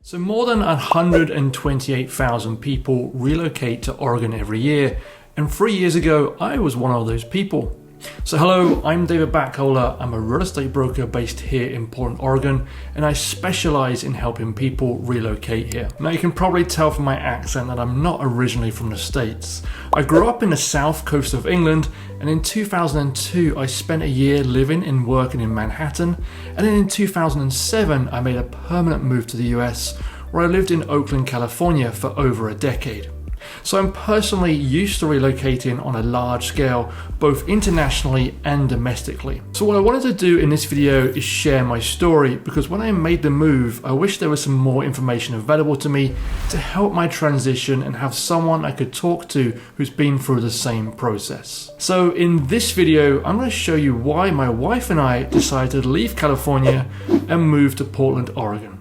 So more than 128,000 people relocate to Oregon every year, and 3 years ago I was one of those people. So hello, I'm David Backholer. I'm a real estate broker based here in Portland, Oregon, and I specialize in helping people relocate here. Now you can probably tell from my accent that I'm not originally from the States. I grew up in the south coast of England, and in 2002 I spent a year living and working in Manhattan, and then in 2007 I made a permanent move to the US, where I lived in Oakland, California for over a decade. So I'm personally used to relocating on a large scale, both internationally and domestically. So what I wanted to do in this video is share my story, because when I made the move, I wish there was some more information available to me to help my transition and have someone I could talk to who's been through the same process. So in this video, I'm going to show you why my wife and I decided to leave California and move to Portland, Oregon.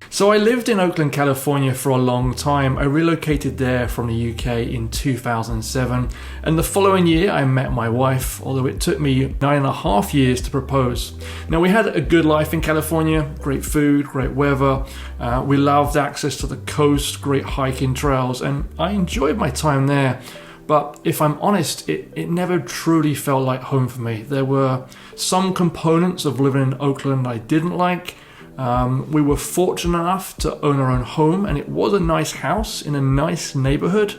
So I lived in Oakland, California for a long time. I relocated there from the UK in 2007, and the following year I met my wife, although it took me 9.5 years to propose. Now we had a good life in California, great food, great weather. We loved access to the coast, great hiking trails, and I enjoyed my time there. But if I'm honest, it never truly felt like home for me. There were some components of living in Oakland I didn't like. We were fortunate enough to own our own home, and it was a nice house in a nice neighborhood,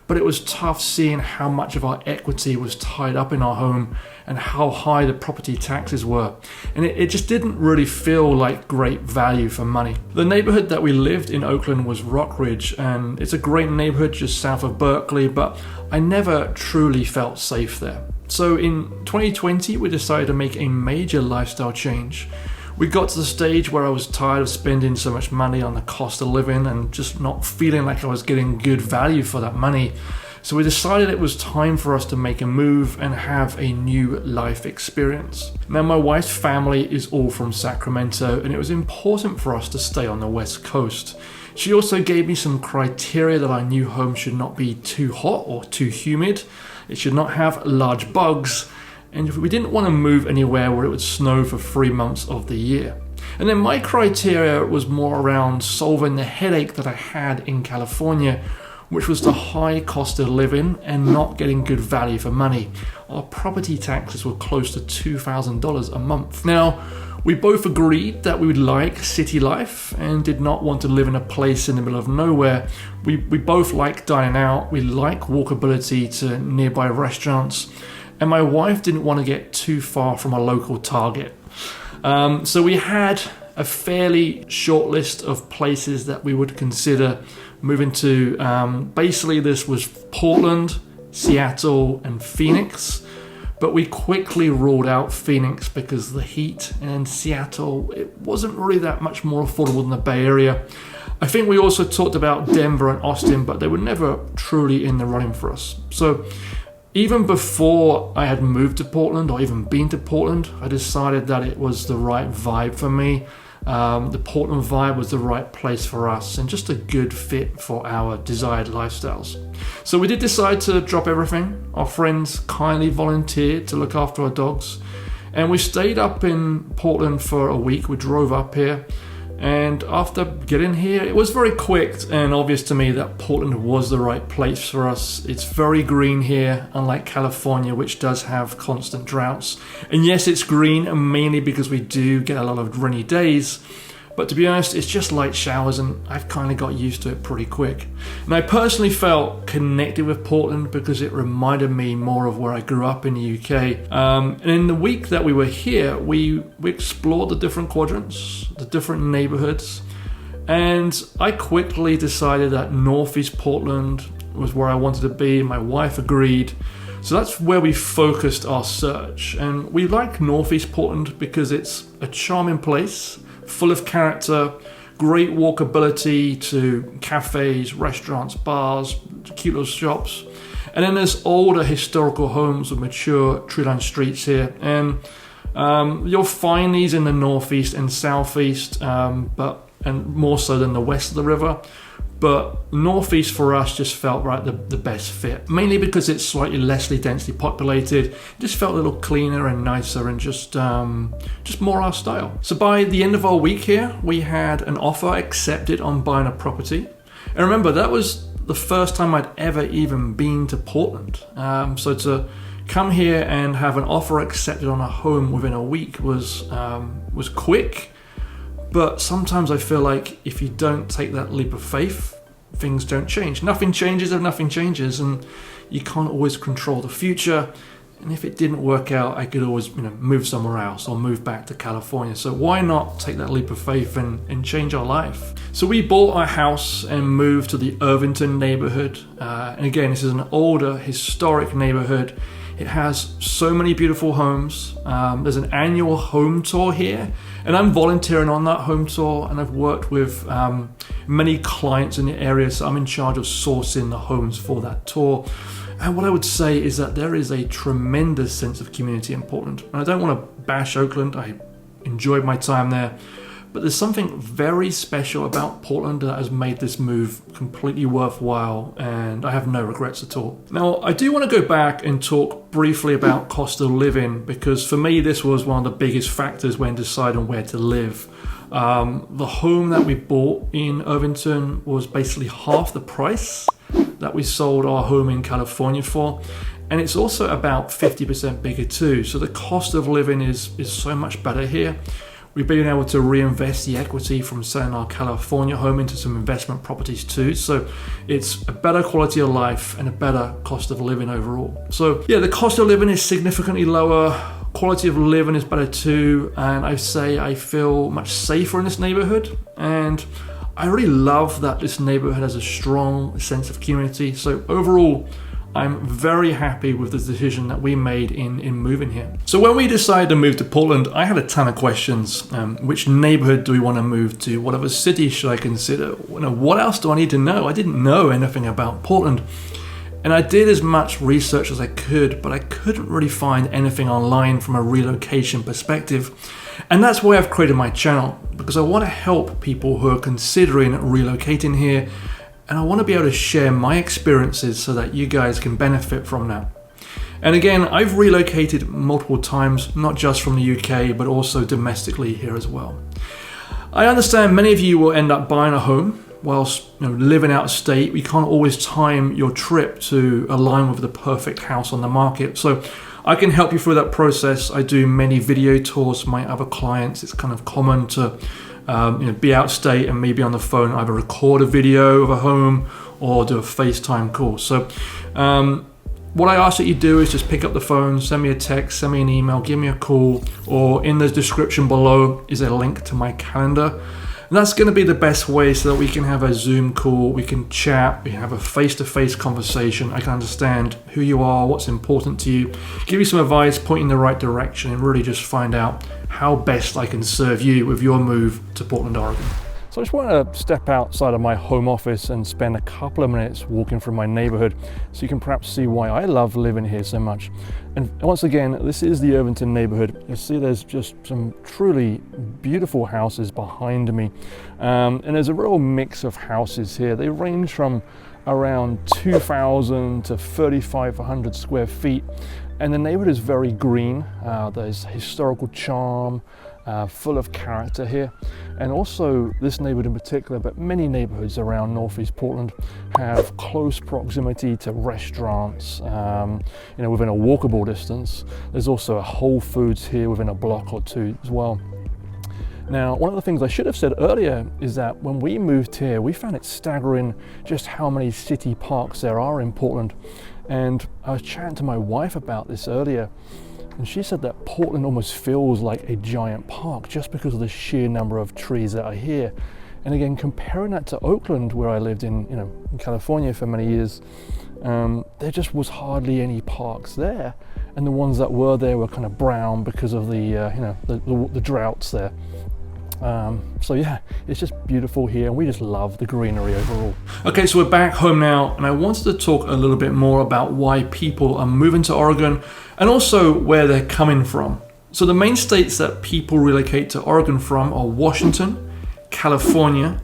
but it was tough seeing how much of our equity was tied up in our home and how high the property taxes were. And it just didn't really feel like great value for money. The neighborhood that we lived in Oakland was Rockridge, and it's a great neighborhood just south of Berkeley, but I never truly felt safe there. So in 2020, we decided to make a major lifestyle change. We got to the stage where I was tired of spending so much money on the cost of living and just not feeling like I was getting good value for that money. So we decided it was time for us to make a move and have a new life experience. Now my wife's family is all from Sacramento, and it was important for us to stay on the West Coast. She also gave me some criteria that our new home should not be too hot or too humid. It should not have large bugs. And we didn't want to move anywhere where it would snow for 3 months of the year. And then my criteria was more around solving the headache that I had in California, which was the high cost of living and not getting good value for money. Our property taxes were close to $2,000 a month. Now, we both agreed that we would like city life and did not want to live in a place in the middle of nowhere. We both like dining out, we like walkability to nearby restaurants, and my wife didn't want to get too far from a local Target. So we had a fairly short list of places that we would consider moving to. Basically this was Portland, Seattle, and Phoenix. But we quickly ruled out Phoenix because of the heat, and Seattle, it wasn't really that much more affordable than the Bay Area. I think we also talked about Denver and Austin, but they were never truly in the running for us. So even before I had moved to Portland or even been to Portland, I decided that it was the right vibe for me. The Portland vibe was the right place for us and just a good fit for our desired lifestyles. So we did decide to drop everything. Our friends kindly volunteered to look after our dogs, and we stayed up in Portland for a week. We drove up here, and after getting here, it was very quick and obvious to me that Portland was the right place for us. It's very green here, unlike California, which does have constant droughts. And yes, it's green, and mainly because we do get a lot of rainy days. But to be honest, it's just light showers, and I've kind of got used to it pretty quick. And I personally felt connected with Portland because it reminded me more of where I grew up in the UK. And in the week that we were here, we explored the different quadrants, the different neighborhoods, and I quickly decided that Northeast Portland was where I wanted to be. My wife agreed. So that's where we focused our search. And we like Northeast Portland because it's a charming place, full of character, great walkability to cafes, restaurants, bars, cute little shops. And then there's older historical homes with mature tree-lined streets here. And You'll find these in the northeast and southeast, and more so than the west of the river. But northeast for us just felt the best fit, mainly because it's slightly less densely populated. It just felt a little cleaner and nicer and just more our style. So by the end of our week here, we had an offer accepted on buying a property. And remember, that was the first time I'd ever even been to Portland. So to come here and have an offer accepted on a home within a week was quick. But sometimes I feel like if you don't take that leap of faith, things don't change. Nothing changes if nothing changes, and you can't always control the future. And if it didn't work out, I could always move somewhere else or move back to California. So why not take that leap of faith and change our life? So we bought our house and moved to the Irvington neighborhood. And again, this is an older, historic neighborhood. It has so many beautiful homes. There's an annual home tour here, and I'm volunteering on that home tour, and I've worked with many clients in the area, so I'm in charge of sourcing the homes for that tour. And what I would say is that there is a tremendous sense of community in Portland. And I don't want to bash Oakland. I enjoyed my time there. But there's something very special about Portland that has made this move completely worthwhile, and I have no regrets at all. Now, I do want to go back and talk briefly about cost of living, because for me, this was one of the biggest factors when deciding where to live. The home that we bought in Irvington was basically half the price that we sold our home in California for. And it's also about 50% bigger too. So the cost of living is so much better here. We've been able to reinvest the equity from selling our California home into some investment properties too. So it's a better quality of life and a better cost of living overall. So yeah, the cost of living is significantly lower. Quality of living is better too. And I say I feel much safer in this neighborhood. And I really love that this neighborhood has a strong sense of community. So overall, I'm very happy with the decision that we made in moving here. So when we decided to move to Portland, I had a ton of questions. Which neighborhood do we want to move to? What other city should I consider? What else do I need to know? I didn't know anything about Portland. And I did as much research as I could, but I couldn't really find anything online from a relocation perspective. And that's why I've created my channel, because I want to help people who are considering relocating here. And I want to be able to share my experiences so that you guys can benefit from that. And again, I've relocated multiple times, not just from the UK, but also domestically here as well. I understand many of you will end up buying a home whilst living out of state. We can't always time your trip to align with the perfect house on the market. So I can help you through that process. I do many video tours for my other clients. It's kind of common to be out of state and maybe on the phone either record a video of a home or do a FaceTime call. So what I ask that you do is just pick up the phone, send me a text, send me an email, give me a call, or in the description below is a link to my calendar. And that's going to be the best way so that we can have a Zoom call, we can chat, we have a face-to-face conversation. I can understand who you are, what's important to you, give you some advice, point you in the right direction, and really just find out how best I can serve you with your move to Portland, Oregon. So I just want to step outside of my home office and spend a couple of minutes walking through my neighborhood so you can perhaps see why I love living here so much. And once again, this is the Irvington neighborhood. You see there's just some truly beautiful houses behind me. And there's a real mix of houses here. They range from around 2,000 to 3,500 square feet. And the neighborhood is very green. There's historical charm, full of character here. And also this neighborhood in particular, but many neighborhoods around Northeast Portland have close proximity to restaurants, within a walkable distance. There's also a Whole Foods here within a block or two as well. Now, one of the things I should have said earlier is that when we moved here, we found it staggering just how many city parks there are in Portland. And I was chatting to my wife about this earlier, and she said that Portland almost feels like a giant park just because of the sheer number of trees that are here. And again, comparing that to Oakland, where I lived in California for many years, there just was hardly any parks there, and the ones that were there were kind of brown because of the droughts there. So yeah, it's just beautiful here, and we just love the greenery overall. Okay, so we're back home now, and I wanted to talk a little bit more about why people are moving to Oregon and also where they're coming from. So the main states that people relocate to Oregon from are Washington, California,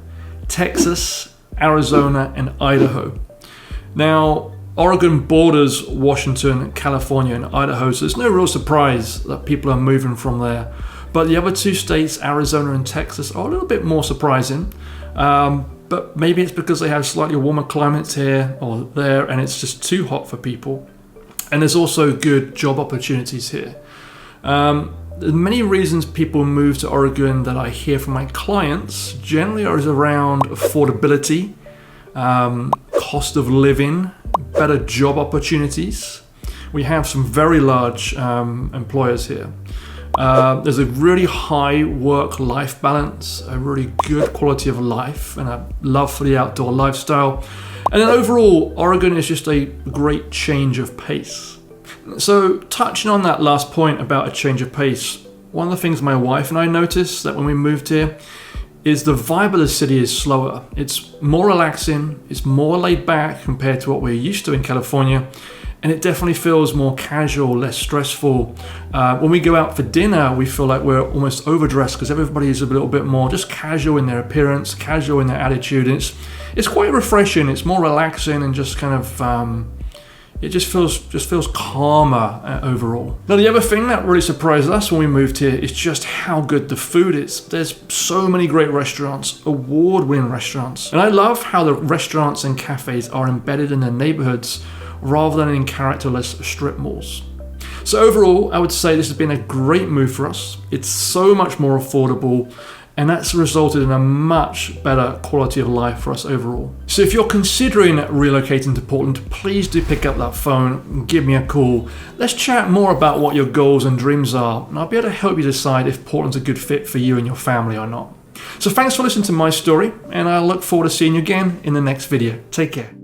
Texas, Arizona, and Idaho. Now, Oregon borders Washington, California, and Idaho, so there's no real surprise that people are moving from there. But the other two states, Arizona and Texas, are a little bit more surprising. But maybe it's because they have slightly warmer climates here or there, and it's just too hot for people. And there's also good job opportunities here. There's many reasons people move to Oregon that I hear from my clients. Generally is around affordability, cost of living, better job opportunities. We have some very large employers here. There's a really high work-life balance, a really good quality of life, and a love for the outdoor lifestyle. And then overall, Oregon is just a great change of pace. So touching on that last point about a change of pace, one of the things my wife and I noticed that when we moved here is the vibe of the city is slower. It's more relaxing, it's more laid back compared to what we're used to in California, and it definitely feels more casual, less stressful. When we go out for dinner, we feel like we're almost overdressed because everybody is a little bit more just casual in their appearance, casual in their attitude. And it's quite refreshing, it's more relaxing, and just kind of it just feels calmer overall. Now, the other thing that really surprised us when we moved here is just how good the food is. There's so many great restaurants, award-winning restaurants. And I love how the restaurants and cafes are embedded in the neighborhoods rather than in characterless strip malls. So overall, I would say this has been a great move for us. It's so much more affordable, and that's resulted in a much better quality of life for us overall. So if you're considering relocating to Portland, please do pick up that phone and give me a call. Let's chat more about what your goals and dreams are, and I'll be able to help you decide if Portland's a good fit for you and your family or not. So thanks for listening to my story, and I look forward to seeing you again in the next video. Take care.